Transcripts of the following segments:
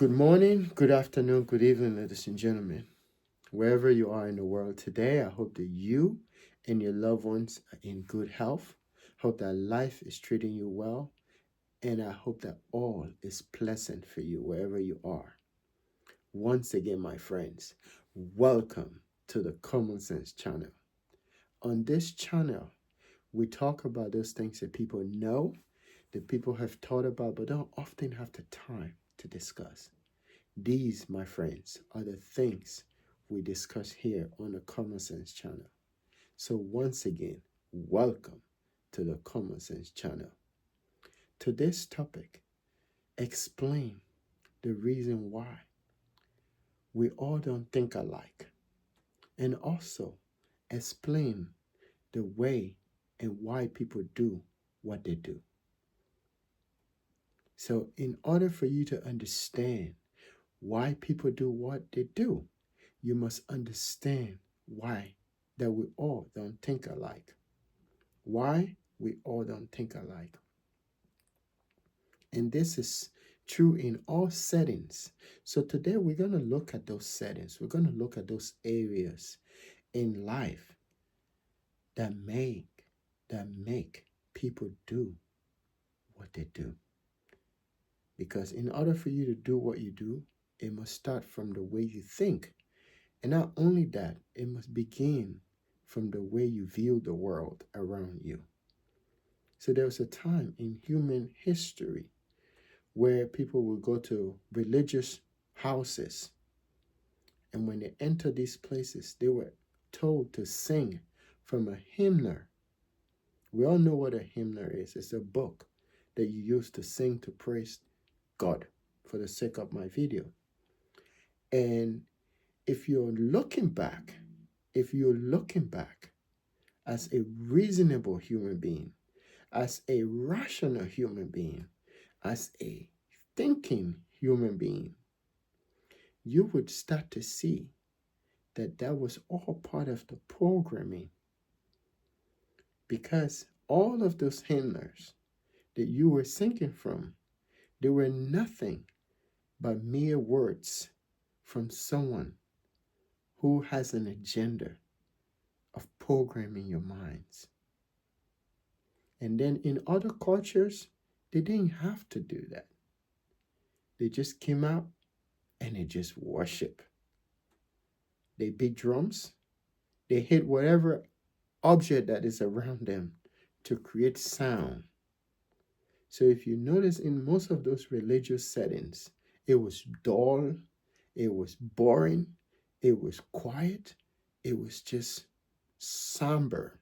Good morning, good afternoon, good evening, ladies and gentlemen. Wherever you are in the world today, I hope that you and your loved ones are in good health. Hope that life is treating you well, and I hope that all is pleasant for you wherever you are. Once again, my friends, welcome to the Common Sense channel. On this channel, we talk about those things that people know, that people have thought about, but don't often have the time to discuss. These, my friends, are the things we discuss here on the Common Sense channel. So, once again, welcome to the Common Sense channel. Today's topic: explain the reason why we all don't think alike, and also explain the way and why people do what they do. So, in order for you to understand why people do what they do, you must understand why that we all don't think alike. Why we all don't think alike. And this is true in all settings. So today we're going to look at those settings. We're going to look at those areas in life that make people do what they do. Because in order for you to do what you do, it must start from the way you think. And not only that, it must begin from the way you view the world around you. So there was a time in human history where people would go to religious houses. And when they entered these places, they were told to sing from a hymnal. We all know what a hymnal is. It's a book that you use to sing to praise God for the sake of my video. And if you're looking back, as a reasonable human being, as a rational human being, as a thinking human being, you would start to see that that was all part of the programming, because all of those hymnals that you were singing from, they were nothing but mere words from someone who has an agenda of programming your minds. And then in other cultures, they didn't have to do that. They just came out and they just worship. They beat drums, they hit whatever object that is around them to create sound. So if you notice in most of those religious settings, it was dull, it was boring, it was quiet, it was just somber.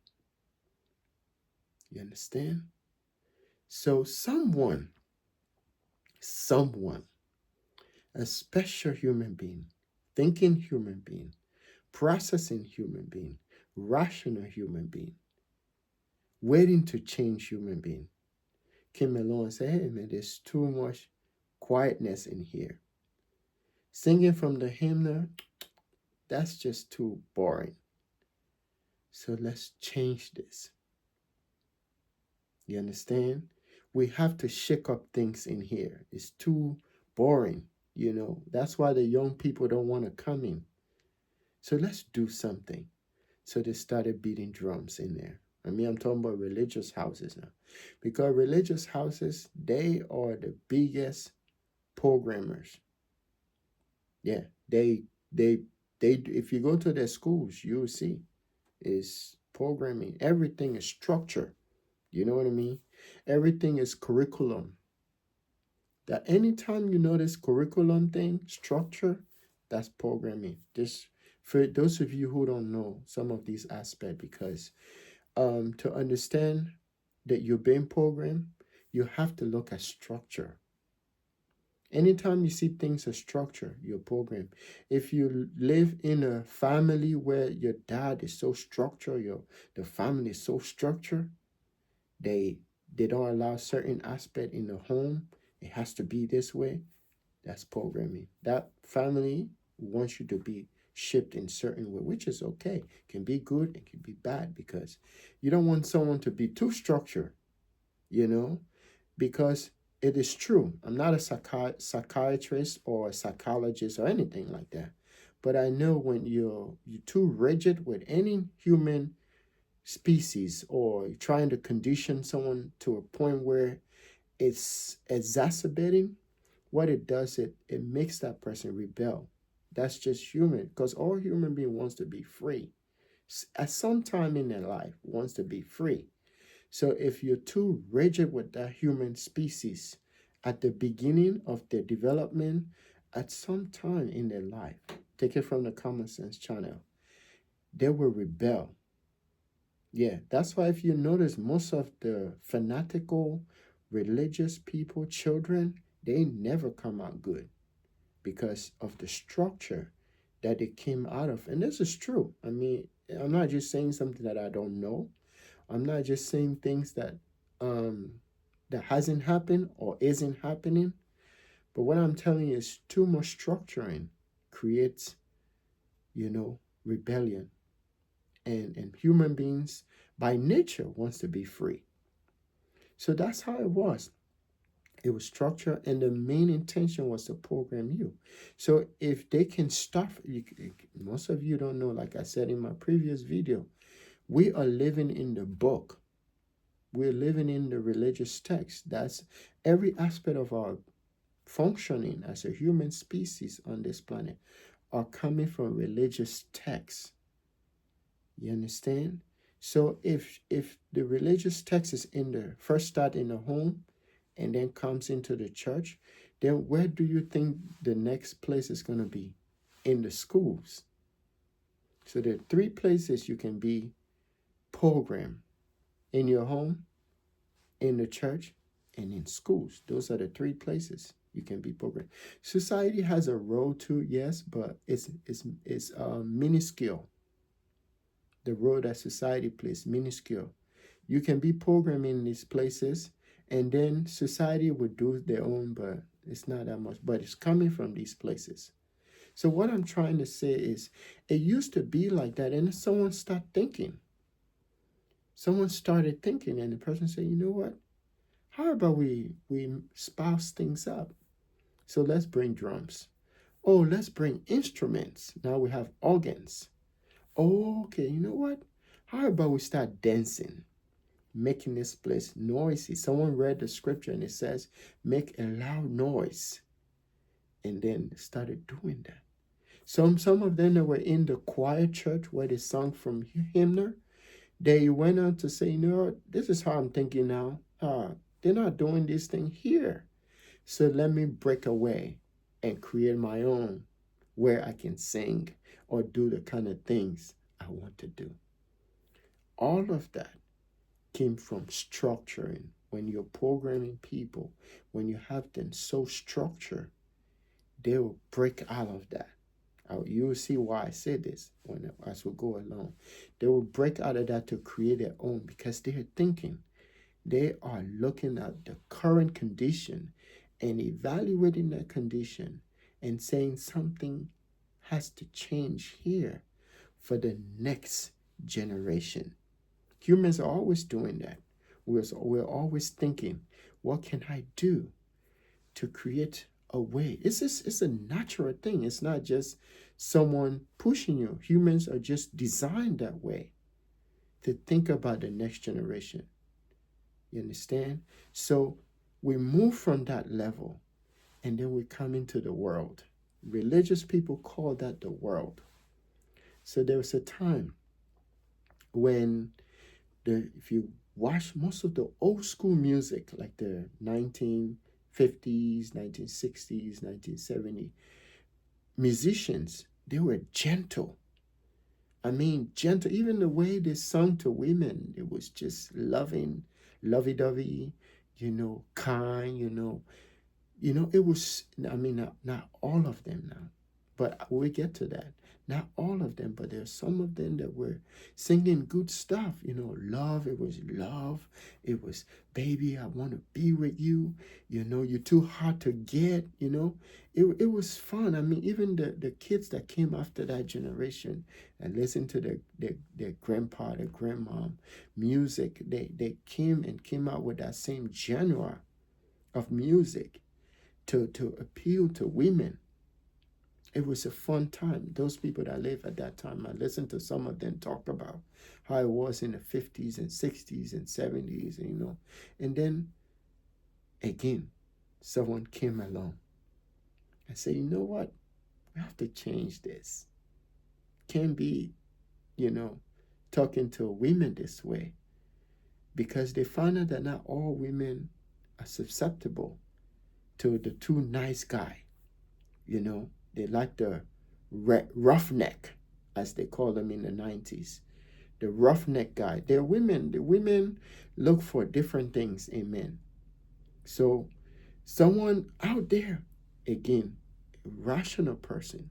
You understand? So someone, a special human being, thinking human being, processing human being, rational human being, waiting to change human being, came along and said, hey man, there's too much quietness in here. Singing from the hymnal, that's just too boring. So let's change this. You understand? We have to shake up things in here. It's too boring, That's why the young people don't want to come in. So let's do something. So they started beating drums in there. I'm talking about religious houses now. Because religious houses, they are the biggest programmers. Yeah, they if you go to their schools, you'll see is programming. Everything is structure. You know what I mean? Everything is curriculum. That anytime you notice curriculum thing, structure, that's programming. This for those of you who don't know some of these aspects, because to understand that you're being programmed, you have to look at structure. Anytime you see things as structure, you're programmed. If you live in a family where your dad is so structured, the family is so structured, they don't allow certain aspect in the home. It has to be this way. That's programming. That family wants you to be shaped in certain way, which is okay. It can be good, it can be bad, because you don't want someone to be too structured, you know, because It is true. I'm not a psychiatrist or a psychologist or anything like that. But I know when you're too rigid with any human species, or you're trying to condition someone to a point where it's exacerbating, what it does, it makes that person rebel. That's just human, because all human being wants to be free. At some time in their life, wants to be free. So if you're too rigid with that human species at the beginning of their development, at some time in their life, take it from the Common Sense channel, they will rebel. Yeah, that's why if you notice, most of the fanatical religious people, children, they never come out good because of the structure that it came out of. And this is true. I mean, I'm not just saying something that I don't know. I'm not just saying things um that hasn't happened or isn't happening. But what I'm telling you is too much structuring creates, rebellion. And human beings by nature wants to be free. So that's how it was. It was structured, and the main intention was to program you. So if they can stop, most of you don't know, like I said in my previous video, we are living in the book. We're living in the religious text. That's every aspect of our functioning as a human species on this planet are coming from religious texts. You understand? So if the religious text is in the first start in the home and then comes into the church, then where do you think the next place is going to be? In the schools. So there are three places you can be programmed: in your home, in the church, and in schools. Those are the three places you can be programmed. Society has a role too, yes, but it's minuscule. The role that society plays minuscule. You can be programmed in these places, and then society would do their own, but it's not that much. But it's coming from these places. So what I'm trying to say is, it used to be like that, and someone started thinking. Someone started thinking, and the person said, "You know what? How about we spouse things up? So let's bring drums. Oh, let's bring instruments. Now we have organs. Oh, okay. You know what? How about we start dancing, making this place noisy? Someone read the scripture and it says, make a loud noise." And then started doing that. Some of them that were in the choir church where they sung from hymner, they went on to say, this is how I'm thinking now. They're not doing this thing here. So let me break away and create my own where I can sing or do the kind of things I want to do. All of that came from structuring. When you're programming people, when you have them so structured, they will break out of that. You will see why I say this as we go along. They will break out of that to create their own, because they are thinking. They are looking at the current condition and evaluating that condition and saying something has to change here for the next generation. Humans are always doing that. We're always thinking, what can I do to create a way? It's a natural thing. It's not just someone pushing you. Humans are just designed that way, to think about the next generation. You understand? So we move from that level, and then we come into the world. Religious people call that the world. So there was a time when if you watch most of the old school music, like the 1950s, 1960s, 1970s, musicians, they were gentle. I mean, gentle. Even the way they sung to women, it was just loving, lovey-dovey, kind, it was, I mean, not all of them now, but we get to that. Not all of them, but there's some of them that were singing good stuff. Love, it was love. It was, baby, I want to be with you. You're too hard to get, It was fun. I mean, even the kids that came after that generation and listened to their grandpa, their grandmom music, they came out with that same genre of music to appeal to women. It was a fun time. Those people that lived at that time, I listened to some of them talk about how it was in the 50s and 60s and 70s, And then again, someone came along and said, you know what? We have to change this. Can't be, talking to women this way, because they found out that not all women are susceptible to the too nice guy. They like the roughneck, as they call them in the 90s. The roughneck guy. The women look for different things in men. So someone out there, again, a rational person,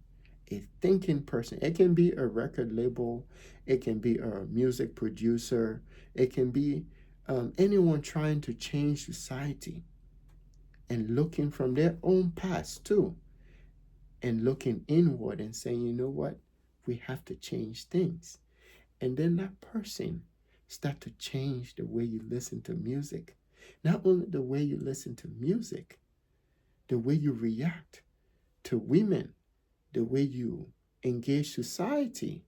a thinking person. It can be a record label, it can be a music producer, it can be anyone trying to change society and looking from their own past too, and looking inward and saying, you know what, we have to change things. And then that person start to change the way you listen to music. Not only the way you listen to music, the way you react to women, the way you engage society,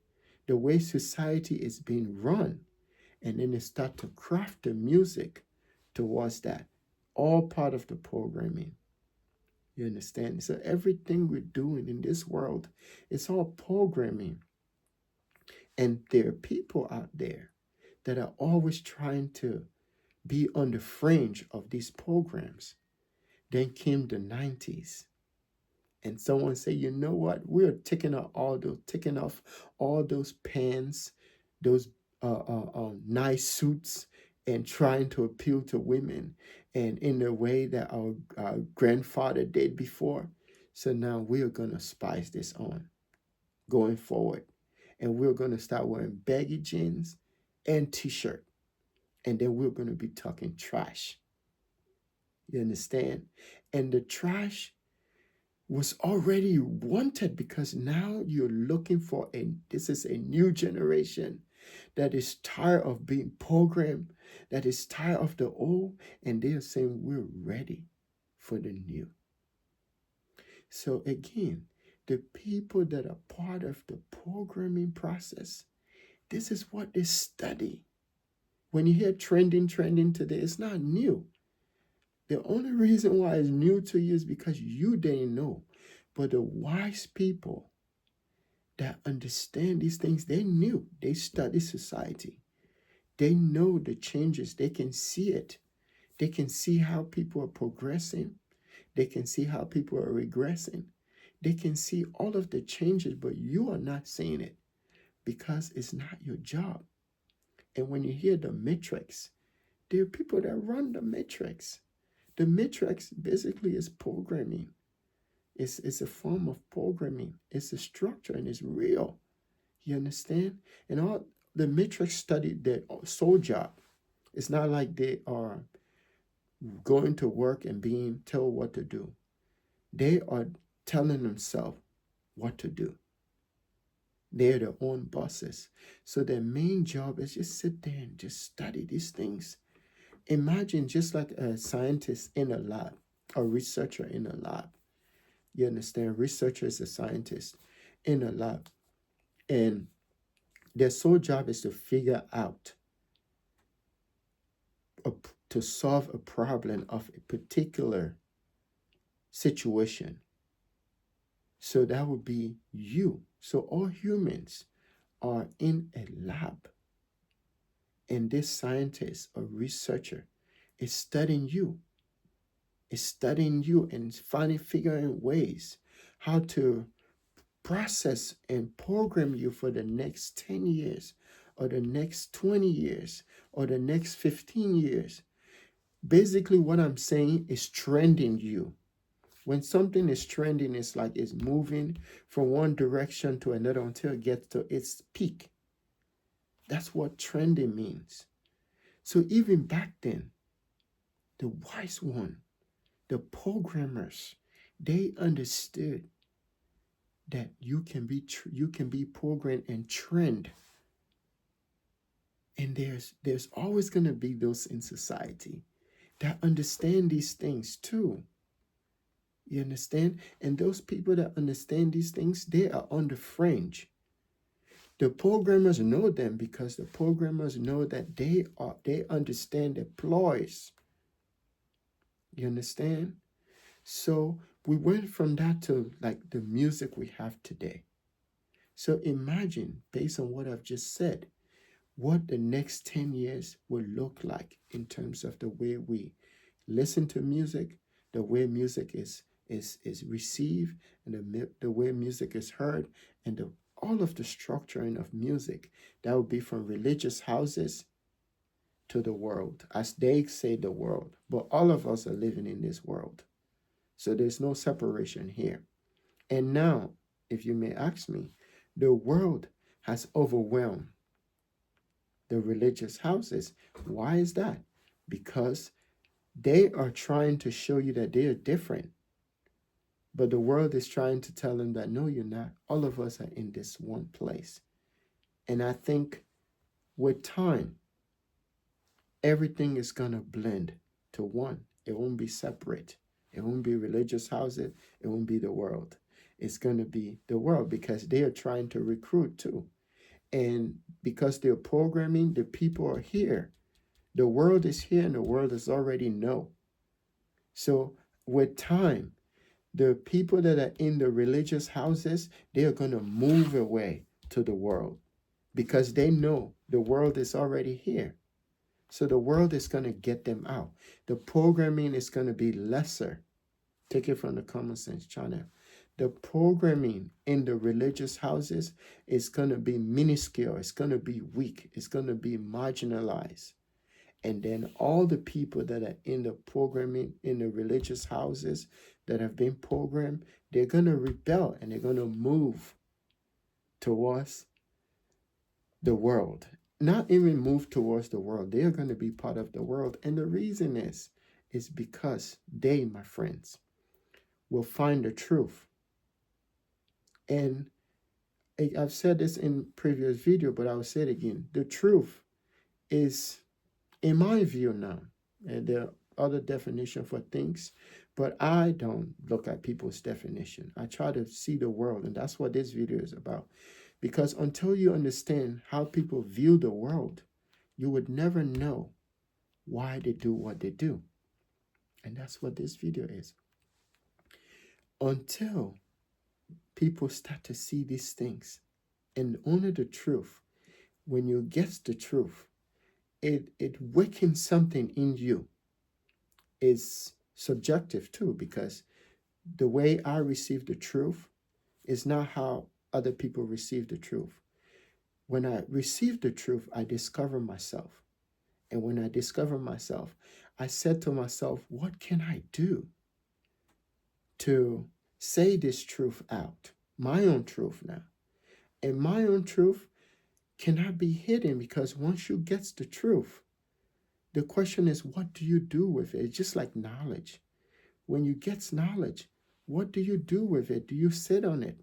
the way society is being run. And then they start to craft the music towards that. All part of the programming. You understand? So everything we're doing in this world, it's all programming. And there are people out there that are always trying to be on the fringe of these programs. Then came the 90s. And someone say, you know what? We're taking off all those pants, those nice suits, and trying to appeal to women, and in a way that our grandfather did before. So now we're gonna spice this on going forward, and we're gonna start wearing baggy jeans and t-shirt, and then we're gonna be talking trash. You understand? And the trash was already wanted, because now you're looking for this is a new generation that is tired of being programmed, that is tired of the old, and they are saying we're ready for the new. So again, the people that are part of the programming process, this is what they study. When you hear trending today, it's not new. The only reason why it's new to you is because you didn't know. But the wise people that understand these things, they knew. They study society. They know the changes. They can see it. They can see how people are progressing. They can see how people are regressing. They can see all of the changes, but you are not seeing it because it's not your job. And when you hear the matrix, there are people that run the matrix. The matrix basically is programming. It's a form of programming. It's a structure, and it's real. You understand? And all the matrix studied their sole job. It's not like they are going to work and being told what to do. They are telling themselves what to do. They're their own bosses. So their main job is just sit there and just study these things. Imagine just like a scientist in a lab, a researcher in a lab. You understand? Researcher is a scientist in a lab. And their sole job is to figure out, to solve a problem of a particular situation. So that would be you. So all humans are in a lab. And this scientist or researcher is studying you. Is studying you and figuring ways how to process and program you for the next 10 years or the next 20 years or the next 15 years. Basically, what I'm saying is trending you. When something is trending, it's like it's moving from one direction to another until it gets to its peak. That's what trending means. So even back then, the wise one, the programmers, they understood that you can be programmed and trend. And there's always going to be those in society. that understand these things too. You understand? And those people that understand these things, they are on the fringe. The programmers know them because the programmers know that they understand the ploys. You understand? So we went from that to like the music we have today. So imagine, based on what I've just said, what the next 10 years will look like in terms of the way we listen to music, the way music is received, and the way music is heard, and all of the structuring of music. That would be from religious houses to the world, as they say the world. But all of us are living in this world. So there's no separation here. And now, if you may ask me, the world has overwhelmed the religious houses. Why is that? Because they are trying to show you that they are different. But the world is trying to tell them that no, you're not. All of us are in this one place. And I think with time, everything is going to blend to one. It won't be separate. It won't be religious houses. It won't be the world. It's going to be the world because they are trying to recruit too. And because they're programming, the people are here. The world is here and the world is already know. So with time, the people that are in the religious houses, they are going to move away to the world because they know the world is already here. So the world is going to get them out. The programming is going to be lesser. Take it from the Common Sense channel. The programming in the religious houses is going to be minuscule. It's going to be weak. It's going to be marginalized. And then all the people that are in the programming in the religious houses that have been programmed, they're going to rebel and they're going to move towards the world. Not even move towards the world. They are going to be part of the world. And the reason is because they, my friends, will find the truth. And I've said this in previous video, but I'll say it again. The truth is, in my view now, and there are other definitions for things, but I don't look at people's definition. I try to see the world, and that's what this video is about. Because until you understand how people view the world, you would never know why they do what they do. And that's what this video is. Until people start to see these things and only the truth, when you get the truth, it wakens something in you. It's subjective too, because the way I receive the truth is not how other people receive the truth. When I receive the truth, I discover myself. And when I discover myself, I said to myself, what can I do to say this truth out? My own truth now. And my own truth cannot be hidden because once you get the truth, the question is, what do you do with it? It's just like knowledge. When you get knowledge, what do you do with it? Do you sit on it?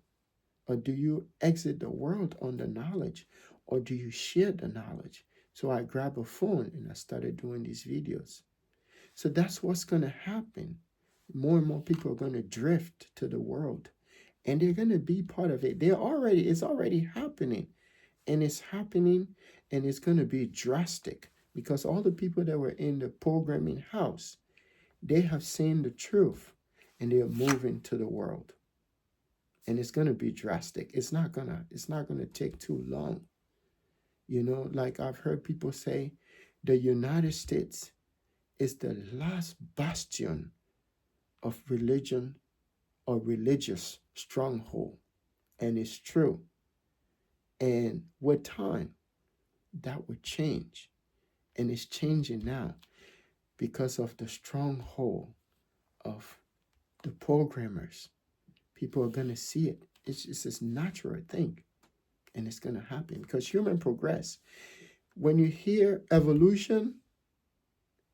Or do you exit the world on the knowledge? Or do you share the knowledge? So I grabbed a phone and I started doing these videos. So that's what's going to happen. More and more people are going to drift to the world. And they're going to be part of it. It's already happening. And it's happening and it's going to be drastic. Because all the people that were in the programming house, they have seen the truth and they are moving to the world. And it's going to be drastic. It's not going to take too long. You know, like I've heard people say, the United States is the last bastion of religion or religious stronghold. And it's true. And with time, that would change. And it's changing now because of the stronghold of the programmers. People are going to see it. It's just this natural thing. And it's going to happen because human progress. When you hear evolution,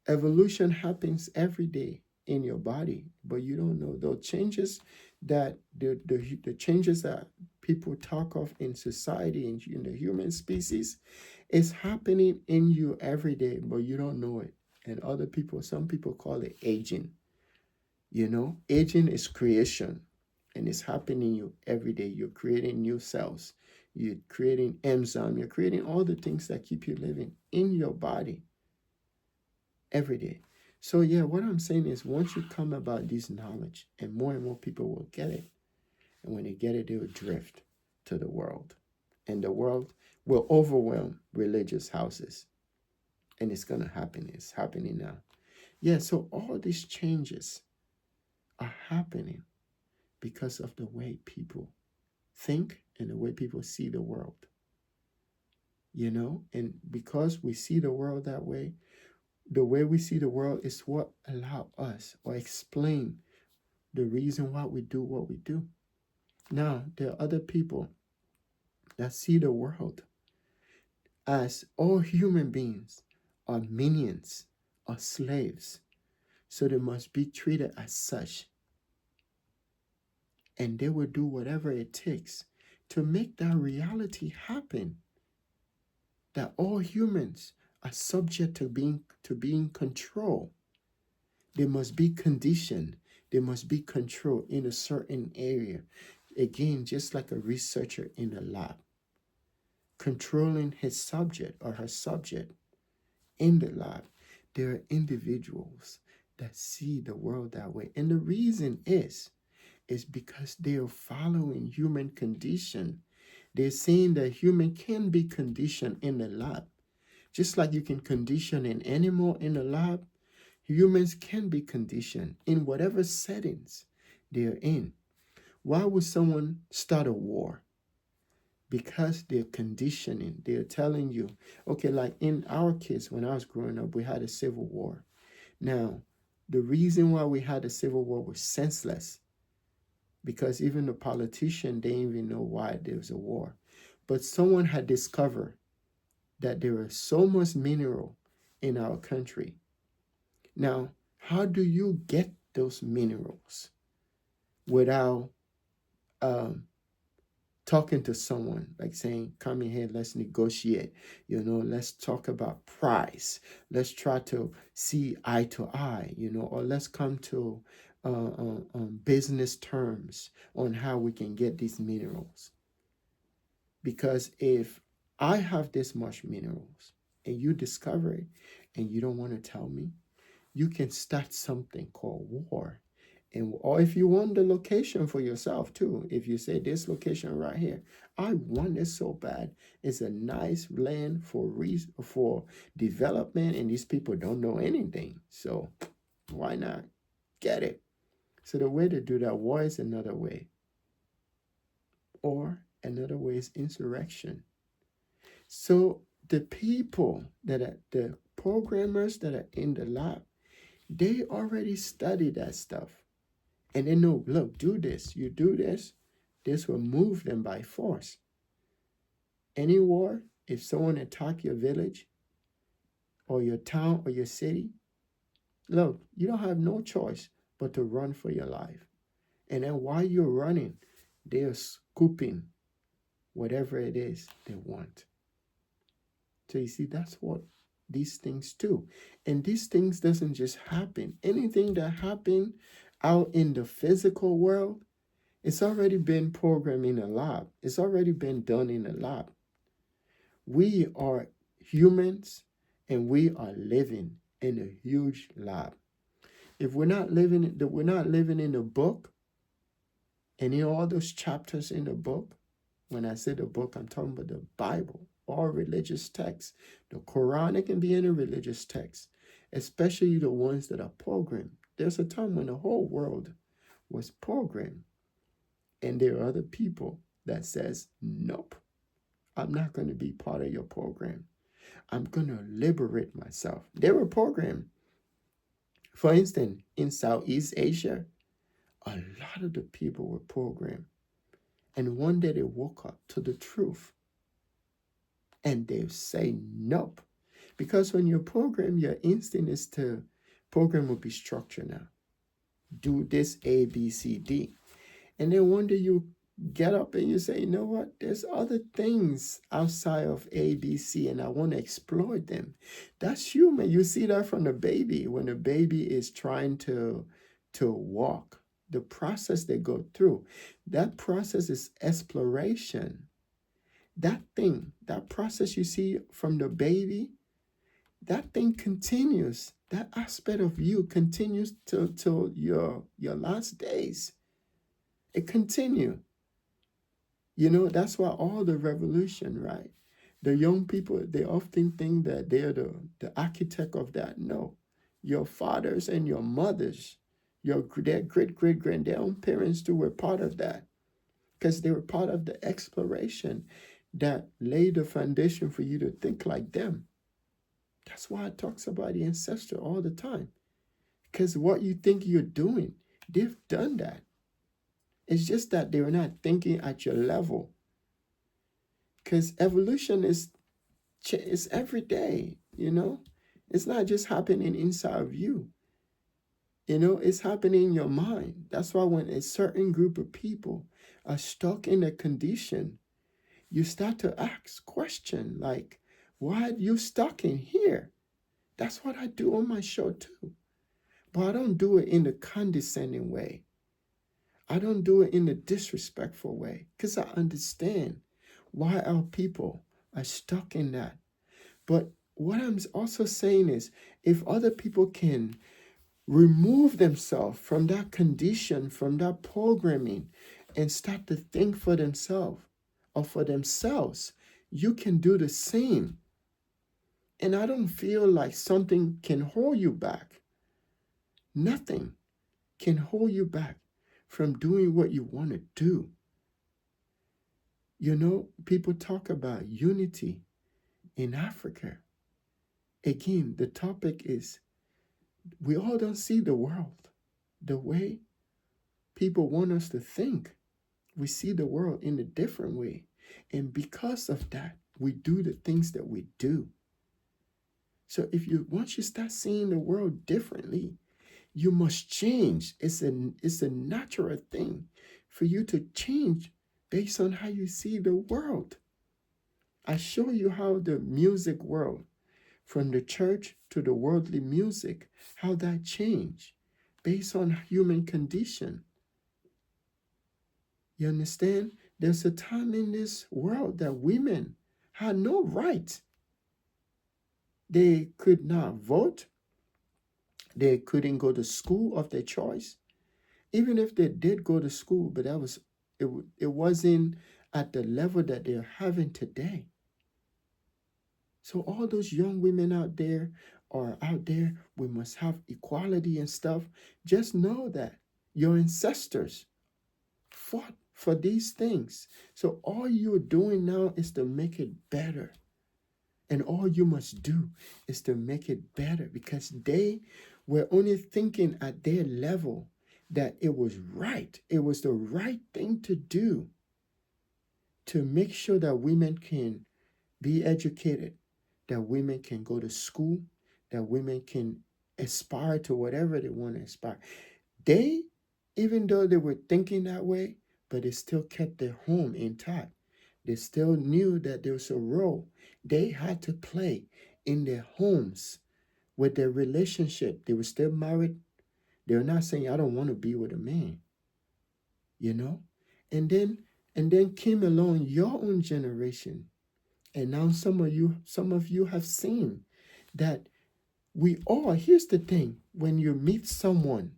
evolution happens every day in your body, but you don't know the changes that the changes that people talk of in society in the human species is happening in you every day, but you don't know it. And some people call it aging. Aging is creation, and it's happening you every day. You're creating new cells. You're creating enzyme. You're creating all the things that keep you living in your body every day. So yeah, what I'm saying is once you come about this knowledge, and more people will get it. And when they get it, they will drift to the world. And the world will overwhelm religious houses. And it's going to happen. It's happening now. Yeah, so all these changes are happening because of the way people think and the way people see the world. And because we see the world that way, the way we see the world is what allow us or explain the reason why we do what we do. Now, there are other people that see the world as all human beings are minions or slaves, so they must be treated as such. And they will do whatever it takes to make that reality happen. That all humans are subject to being controlled. They must be conditioned. They must be controlled in a certain area. Again, just like a researcher in a lab, controlling his subject or her subject in the lab. There are individuals that see the world that way. And the reason is because they are following human condition. They're saying that human can be conditioned in the lab. Just like you can condition an animal in the lab, humans can be conditioned in whatever settings they're in. Why would someone start a war? Because they're conditioning. They're telling you, okay, like in our case, when I was growing up, we had a civil war. Now, the reason why we had a civil war was senseless, because even the politician didn't even know why there was a war. But someone had discovered that there was so much mineral in our country. Now, how do you get those minerals without talking to someone, like saying, come in here, let's negotiate, let's talk about price, let's try to see eye to eye, or let's come to business terms on how we can get these minerals. Because if I have this much minerals and you discover it and you don't want to tell me, you can start something called war. Or if you want the location for yourself too, if you say this location right here, I want it so bad. It's a nice land for development, and these people don't know anything. So why not get it? So the way to do that, war is another way. Or another way is insurrection. So the people that are the programmers that are in the lab, they already study that stuff. And they know, look, do this. You do this, this will move them by force. Any war, if someone attack your village or your town or your city, look, you don't have no choice but to run for your life. And then while you're running, they're scooping whatever it is they want. So you see, that's what these things do. And these things doesn't just happen. Anything that happen out in the physical world, it's already been programmed in a lab. It's already been done in a lab. We are humans and we are living in a huge lab. If we're not living in a book, and in all those chapters in the book, when I say the book, I'm talking about the Bible or religious texts. The Quran, it can be any religious text, especially the ones that are programmed. There's a time when the whole world was programmed. And there are other people that says, nope, I'm not going to be part of your program. I'm going to liberate myself. They were programmed. For instance, in Southeast Asia, a lot of the people were programmed. And one day they woke up to the truth. And they say, nope. Because when you're programmed, your instinct is to, program will be structured now. Do this A, B, C, D. And then one day you get up and you say, you know what? There's other things outside of A, B, C, and I want to exploit them. That's human. You see that from the baby. When the baby is trying to walk, the process they go through, that process is exploration. That thing, that process you see from the baby, that thing continues. That aspect of you continues till your last days. It continues. You know, that's why all the revolution, right? The young people, they often think that they're the architect of that. No. Your fathers and your mothers, their great their own parents too were part of that. Because they were part of the exploration that laid the foundation for you to think like them. That's why it talks about the ancestor all the time. Because what you think you're doing, they've done that. It's just that they were not thinking at your level. Because evolution is every day, you know. It's not just happening inside of you. You know, it's happening in your mind. That's why when a certain group of people are stuck in a condition, you start to ask questions like, why are you stuck in here? That's what I do on my show too. But I don't do it in a condescending way. I don't do it in a disrespectful way because I understand why our people are stuck in that. But what I'm also saying is if other people can remove themselves from that condition, from that programming, and start to think for themselves or for themselves, you can do the same. And I don't feel like something can hold you back. Nothing can hold you back from doing what you want to do. You know, people talk about unity in Africa. Again, the topic is we all don't see the world the way people want us to think. We see the world in a different way. And because of that, we do the things that we do. So once you start seeing the world differently, you must change. It's a natural thing for you to change based on how you see the world. I show you how the music world, from the church to the worldly music, how that changed based on human condition. You understand? There's a time in this world that women had no right. They could not vote. They couldn't go to school of their choice. Even if they did go to school, but it wasn't at the level that they're having today. So all those young women out there are out there, we must have equality and stuff. Just know that your ancestors fought for these things. So all you're doing now is to make it better. And all you must do is to make it better because they were only thinking at their level that it was right. It was the right thing to do to make sure that women can be educated, that women can go to school, that women can aspire to whatever they want to aspire. They, even though they were thinking that way, but they still kept their home intact. They still knew that there was a role they had to play in their homes with their relationship. They were still married. They were not saying, I don't want to be with a man, you know? And then came along your own generation. And now some of you have seen that here's the thing, when you meet someone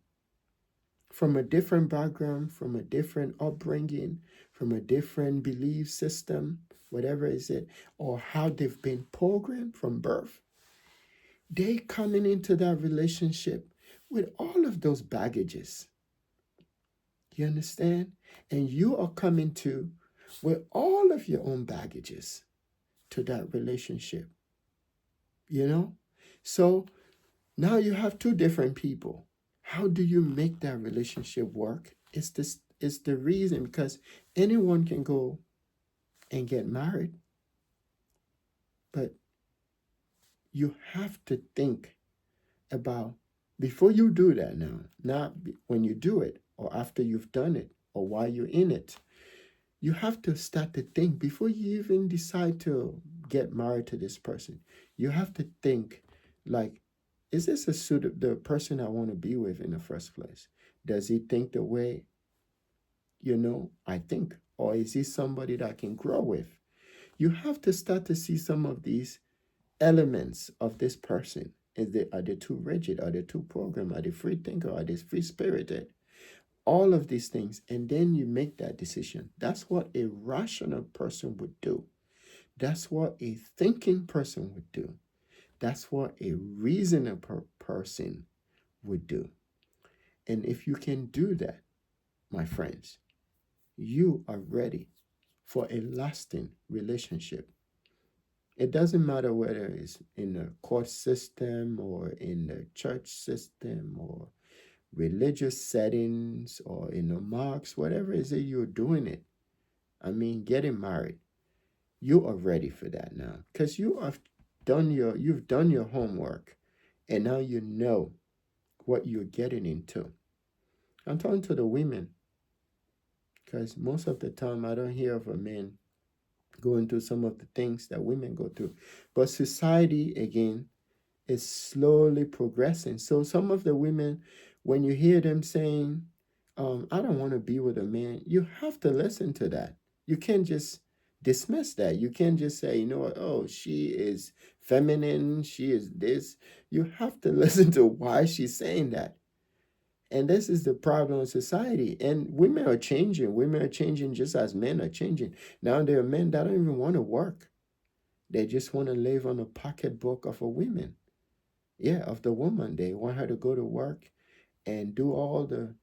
from a different background, from a different upbringing, from a different belief system, whatever is it, or how they've been programmed from birth, they coming into that relationship with all of those baggages. You understand? And you are coming to with all of your own baggages to that relationship. You know? So now you have two different people. How do you make that relationship work? It's the reason because anyone can go and get married, but you have to think about before you do that now, not when you do it or after you've done it or while you're in it. You have to start to think before you even decide to get married to this person. You have to think like, is this a the person I want to be with in the first place? Does he think the way, I think? Or is he somebody that I can grow with? You have to start to see some of these elements of this person. Are they too rigid? Are they too programmed? Are they free thinker? Are they free spirited? All of these things. And then you make that decision. That's what a rational person would do. That's what a thinking person would do. That's what a reasonable person would do. And if you can do that, my friends, you are ready for a lasting relationship. It doesn't matter whether it's in the court system or in the church system or religious settings or in the mosques, whatever it is that you're doing it. I mean, getting married, you are ready for that now because you've done your homework, and now you know what you're getting into. I'm talking to the women because most of the time I don't hear of a man going through some of the things that women go through. But society, again, is slowly progressing. So some of the women, when you hear them saying, I don't want to be with a man, you have to listen to that. You can't just dismiss that. You can't just say, you know what, oh, she is feminine, she is this. You have to listen to why she's saying that. And this is the problem in society. And women are changing. Women are changing just as men are changing. Now there are men that don't even want to work. They just want to live on the pocketbook of a woman. Yeah, of the woman. They want her to go to work and do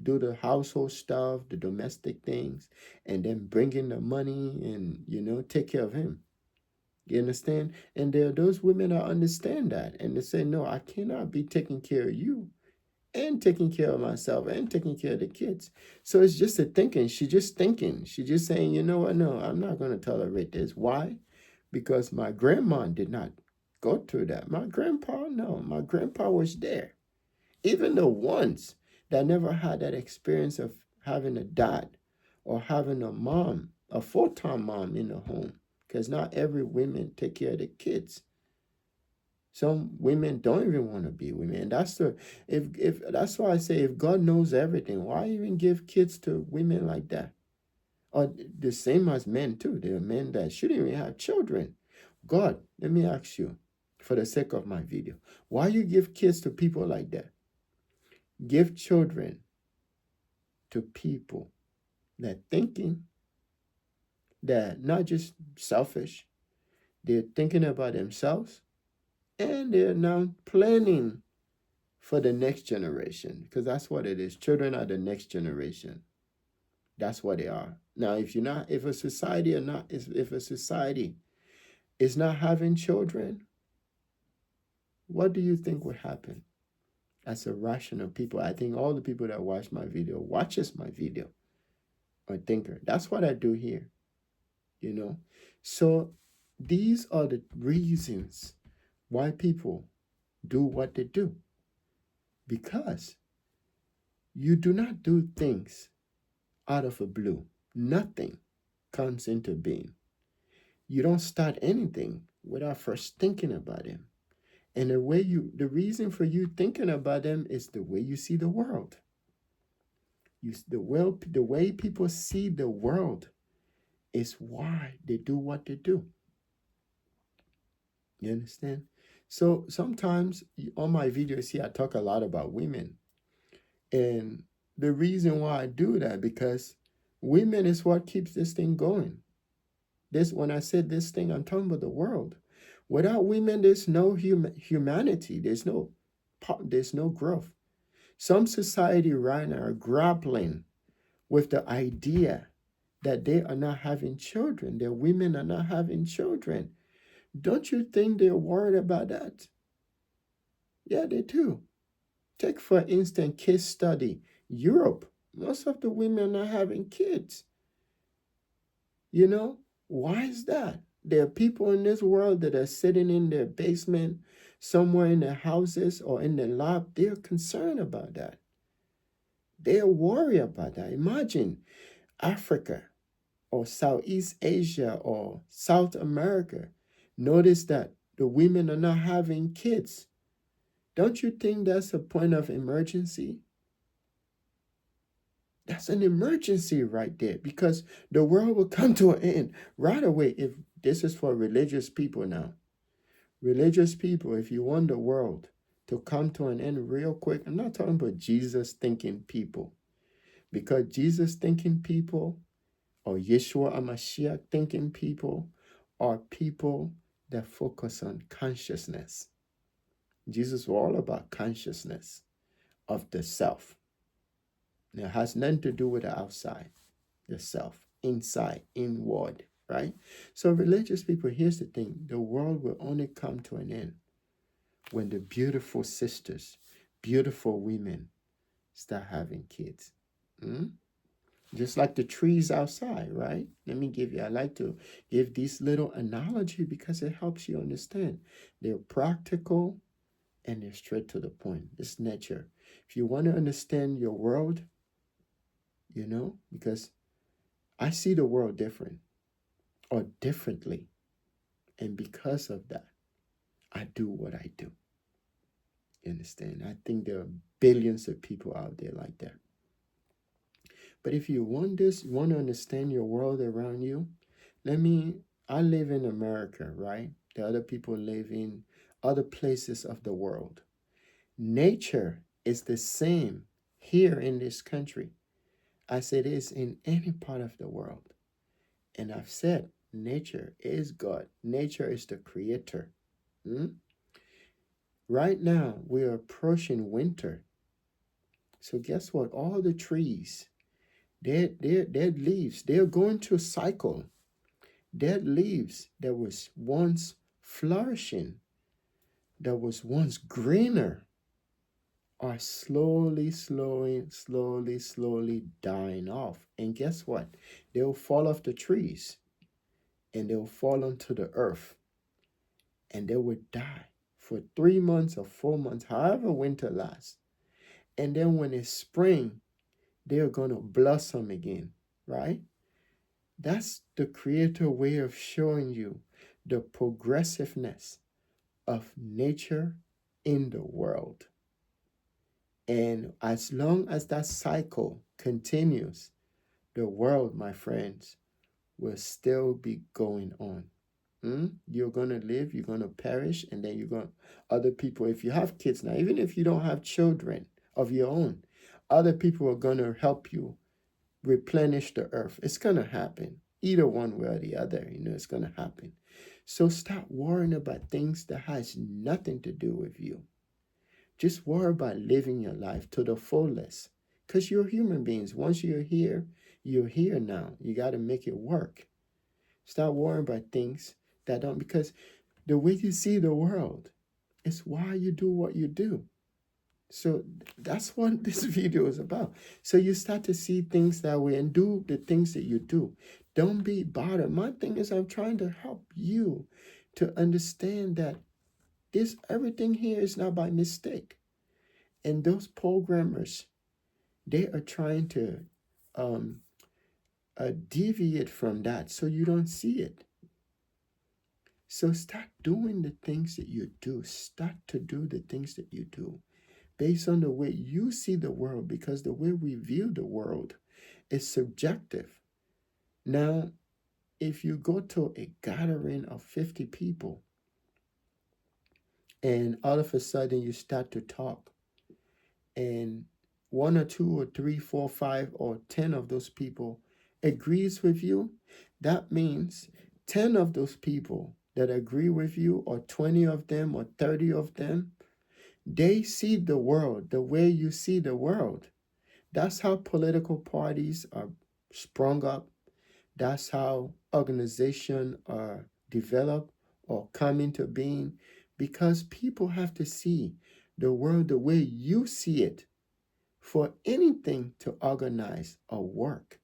the household stuff, the domestic things, and then bring in the money and, take care of him. You understand? And there are those women that understand that. And they say, no, I cannot be taking care of you and taking care of myself and taking care of the kids. So it's just a thinking. She's just thinking. She's just saying, you know what? No, I'm not going to tolerate this. Why? Because my grandma did not go through that. My grandpa, no. My grandpa was there. Even the ones that never had that experience of having a dad or having a mom, a full-time mom in the home. Because not every woman take care of the kids. Some women don't even want to be women. And if that's why I say if God knows everything, why even give kids to women like that? Or the same as men too. There are men that shouldn't even have children. God, let me ask you, for the sake of my video, why you give kids to people like that? Give children to people that thinking, that not just selfish, they're thinking about themselves, and they're now planning for the next generation, because that's what it is. Children are the next generation. That's what they are. Now, if a society is not having children, what do you think would happen? As a rational people, I think all the people that watches my video are thinker. That's what I do here, So these are the reasons why people do what they do. Because you do not do things out of a blue. Nothing comes into being. You don't start anything without first thinking about them. And the reason for you thinking about them is the way you see the world. The way people see the world is why they do what they do. You understand? So sometimes on my videos here, I talk a lot about women. And the reason why I do that, because women is what keeps this thing going. When I said this thing, I'm talking about the world. Without women, there's no humanity. There's no growth. Some society right now are grappling with the idea that they are not having children. Their women are not having children. Don't you think they're worried about that? Yeah, they do. Take, for instance, case study, Europe. Most of the women are not having kids. Why is that? There are people in this world that are sitting in their basement, somewhere in their houses or in their lab. They're concerned about that. They're worried about that. Imagine Africa. or Southeast Asia or South America, notice that the women are not having kids. Don't you think that's a point of emergency? That's an emergency right there, because the world will come to an end right away. If this is for religious people now, religious people, if you want the world to come to an end real quick, I'm not talking about Jesus thinking people, because Jesus thinking people or Yeshua HaMashiach thinking people are people that focus on consciousness. Jesus was all about consciousness of the self. Now, it has nothing to do with the outside, the self, inside, inward, right? So, religious people, here's the thing: the world will only come to an end when the beautiful sisters, beautiful women start having kids. Mm? Just like the trees outside, right? I like to give these little analogy because it helps you understand. They're practical and they're straight to the point. It's nature. If you want to understand your world, because I see the world different or differently. And because of that, I do what I do. You understand? I think there are billions of people out there like that. But if you want this, you want to understand your world around you, I live in America, right? The other people live in other places of the world. Nature is the same here in this country as it is in any part of the world. And I've said, nature is God. Nature is the creator. Hmm? Right now, we are approaching winter. So guess what? All the trees, dead leaves, they're going to cycle. Dead leaves that was once flourishing, that was once greener, are slowly dying off. And guess what? They'll fall off the trees and they'll fall onto the earth and they will die for 3 months or 4 months, however winter lasts. And then when it's spring, they're going to blossom again, right? That's the creator way of showing you the progressiveness of nature in the world. And as long as that cycle continues, the world, my friends, will still be going on. You're going to live, you're going to perish, and then other people, if you have kids now, even if you don't have children of your own, other people are going to help you replenish the earth. It's going to happen. Either one way or the other, it's going to happen. So stop worrying about things that has nothing to do with you. Just worry about living your life to the fullest. Because you're human beings. Once you're here now. You got to make it work. Stop worrying about things that don't, because the way you see the world is why you do what you do. So that's what this video is about. So you start to see things that way and do the things that you do. Don't be bothered. My thing is, I'm trying to help you to understand that everything here is not by mistake. And those programmers, they are trying to deviate from that so you don't see it. So start doing the things that you do. Start to do the things that you do based on the way you see the world, because the way we view the world is subjective. Now, if you go to a gathering of 50 people and all of a sudden you start to talk, and 1 or 2 or 3, 4, 5 or 10 of those people agrees with you, that means 10 of those people that agree with you, or 20 of them or 30 of them, they see the world the way you see the world. That's how political parties are sprung up. That's how organizations are developed or come into being, because people have to see the world the way you see it for anything to organize or work.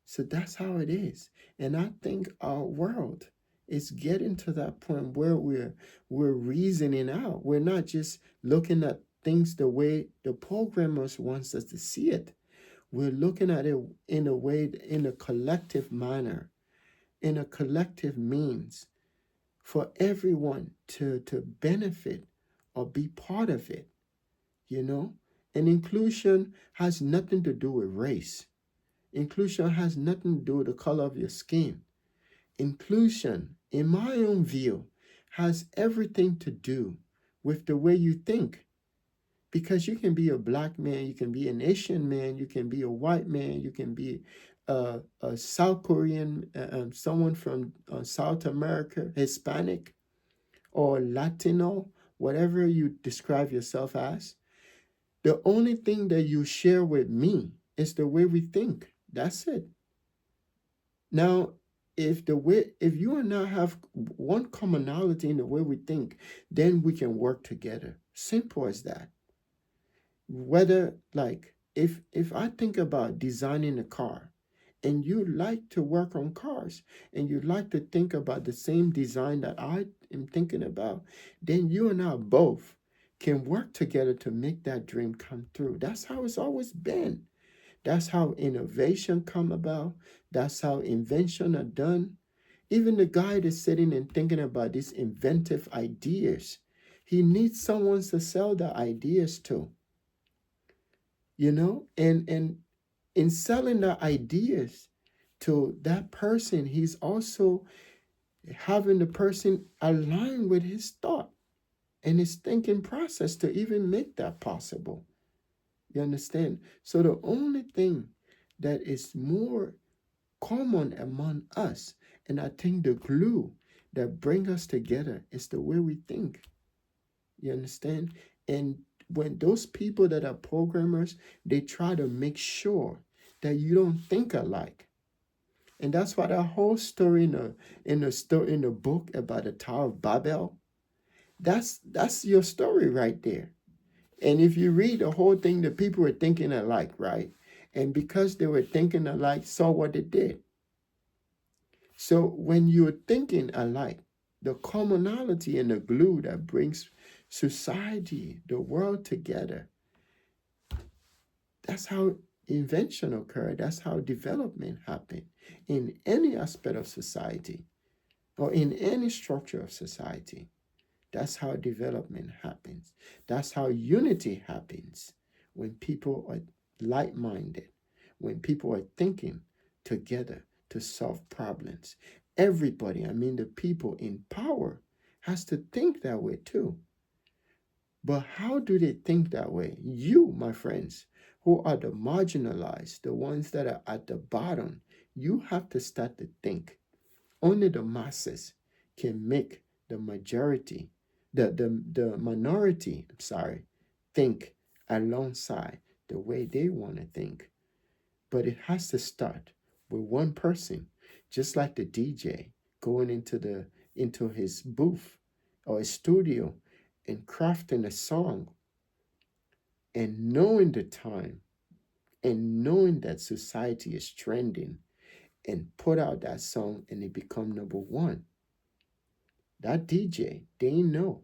So that's how it is. And I think our world is getting to that point where we're reasoning out. We're not just looking at things the way the programmers wants us to see it. We're looking at it in a way, in a collective manner, in a collective means for everyone to benefit or be part of it, you know? And inclusion has nothing to do with race. Inclusion has nothing to do with the color of your skin. Inclusion, in my own view, has everything to do with the way you think. Because you can be a black man, you can be an Asian man, you can be a white man, you can be a South Korean, someone from South America, Hispanic, or Latino, whatever you describe yourself as. The only thing that you share with me is the way we think. That's it. Now, if you and I have one commonality in the way we think, then we can work together. Simple as that. Whether like if I think about designing a car and you like to work on cars and you like to think about the same design that I am thinking about, then you and I both can work together to make that dream come through. That's how it's always been. That's how innovation come about. That's how invention are done. Even the guy that's sitting and thinking about these inventive ideas, he needs someone to sell the ideas to, and in selling the ideas to that person, he's also having the person align with his thought and his thinking process to even make that possible. You understand? So the only thing that is more common among us, and I think the glue that bring us together, is the way we think. You understand? And when those people that are programmers, they try to make sure that you don't think alike. And that's why that whole story in the book about the Tower of Babel, that's your story right there. And if you read the whole thing, the people were thinking alike, right? And because they were thinking alike, saw what it did. So when you're thinking alike, the commonality and the glue that brings society, the world together, that's how invention occurred. That's how development happened in any aspect of society or in any structure of society. That's how development happens. That's how unity happens when people are like minded, when people are thinking together to solve problems. Everybody, I mean, the people in power, has to think that way too. But how do they think that way? You, my friends, who are the marginalized, the ones that are at the bottom, you have to start to think. Only the masses can make the majority, the minority, I'm sorry, think alongside the way they want to think. But it has to start with one person, just like the DJ going into his booth or his studio and crafting a song and knowing the time and knowing that society is trending and put out that song and it become number one. That DJ, they know,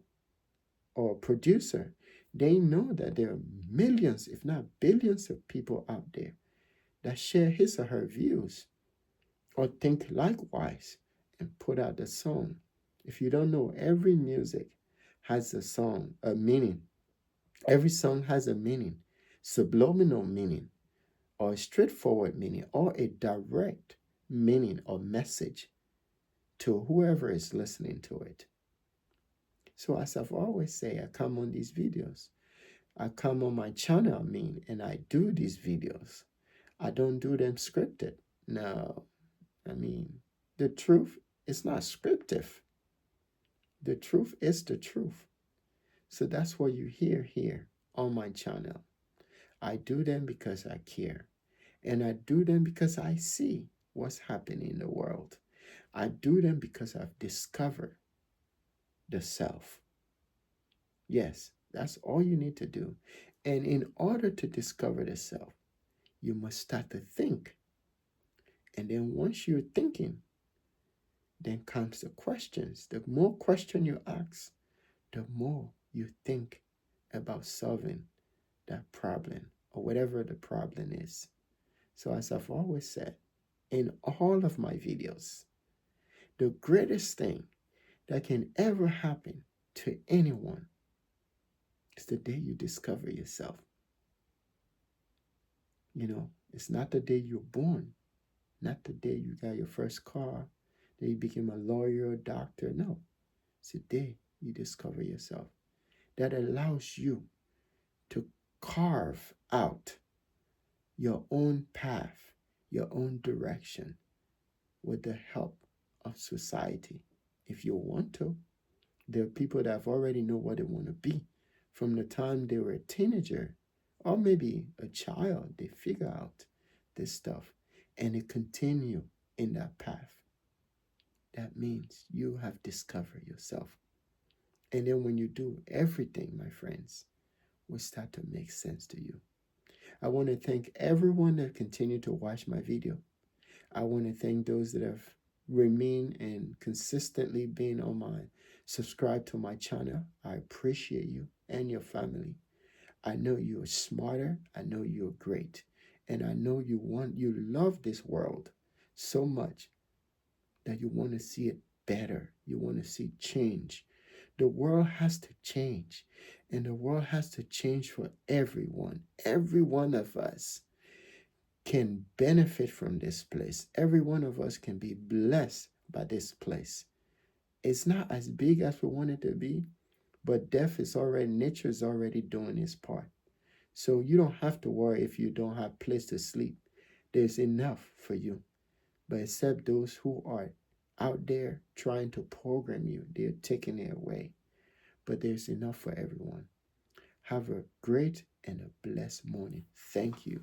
or producer, they know that there are millions, if not billions, of people out there that share his or her views or think likewise and put out the song. If you don't know, every music has a song, a meaning. Every song has a meaning, subliminal meaning, or a straightforward meaning, or a direct meaning or message to whoever is listening to it. So as I've always say, I come on these videos. I come on my channel, and I do these videos. I don't do them scripted. No, the truth is not scriptive. The truth is the truth. So that's what you hear here on my channel. I do them because I care. And I do them because I see what's happening in the world. I do them because I've discovered the self. Yes, that's all you need to do. And in order to discover the self, you must start to think. And then once you're thinking, then comes the questions. The more question you ask, the more you think about solving that problem or whatever the problem is. So as I've always said, in all of my videos, the greatest thing that can ever happen to anyone is the day you discover yourself. It's not the day you're born, not the day you got your first car, that you became a lawyer or doctor. No, it's the day you discover yourself. That allows you to carve out your own path, your own direction with the help of society. If you want to, there are people that have already know what they want to be from the time they were a teenager or maybe a child. They figure out this stuff and they continue in that path. That means you have discovered yourself. And then when you do, everything, my friends, will start to make sense to you. I want to thank everyone that continued to watch my video. I want to thank those that have remained and consistently been on my subscribe to my channel. I appreciate you and your family. I know you're smarter. I know you're great. And I know you love this world so much that you want to see it better. You want to see change. The world has to change. And the world has to change for everyone. Every one of us can benefit from this place. Every one of us can be blessed by this place. It's not as big as we want it to be, but nature is already doing its part. So you don't have to worry if you don't have place to sleep. There's enough for you. But except those who are out there trying to program you, they're taking it away. But there's enough for everyone. Have a great and a blessed morning. Thank you.